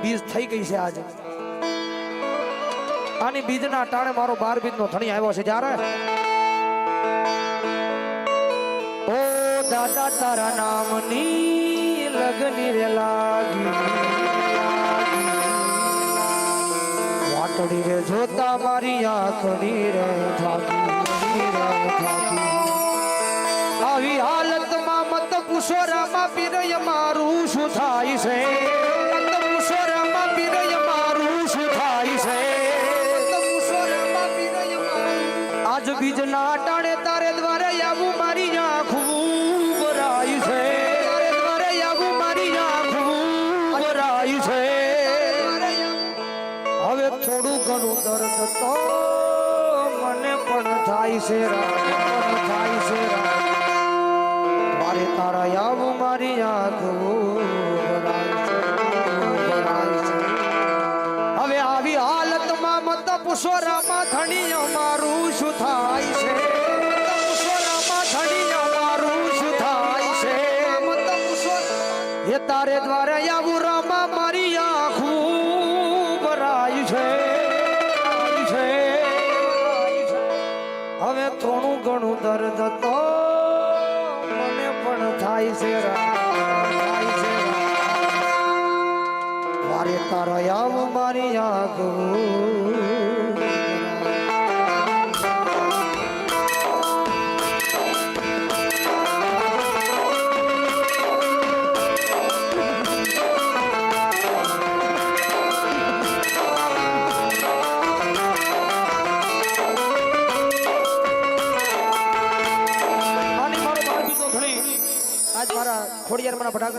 બીજ થઈ ગઈ છે આજે આની બીજના ટાણે મારો 12 બીજનો ધણી આવ્યો છે જ્યારે ઓ દાદા તારા નામની લગની રે લાગી વાટડી રે જોતા મારી આંખની રે થાકી આવી હાલતમાં મત પૂછો રામા પીરય મારું શું થાય છે મત પૂછો રામા પીરય મારું શું થાય છે મત પૂછો રામા પીરય મારું આજ બીજના ટાણે તારે દ્વારે આવું મારી આંખું ભરાય છે તારે દ્વારે આવું મારી આંખું ભરાય છે હવે થોડું ઘણું દર્દ તો મને પણ થાય છે થાય છે મારે તારા આવું મારી આંખું ભરાય છે હવે આવી હાલતમાં મત પૂછો રામા ધણી અમારું શું થાય છે મત પૂછો રામા ધણી અમારું શું થાય છે મત પૂછો એ તારે દ્વારા આવું રામા મારી આંખું ભરાય છે હવે થોડું ઘણું દર્દ તો મને પણ થાય છે મારે તારા આવ મારી આંખું આજ મારા ખોડિયાર મારા ભડાક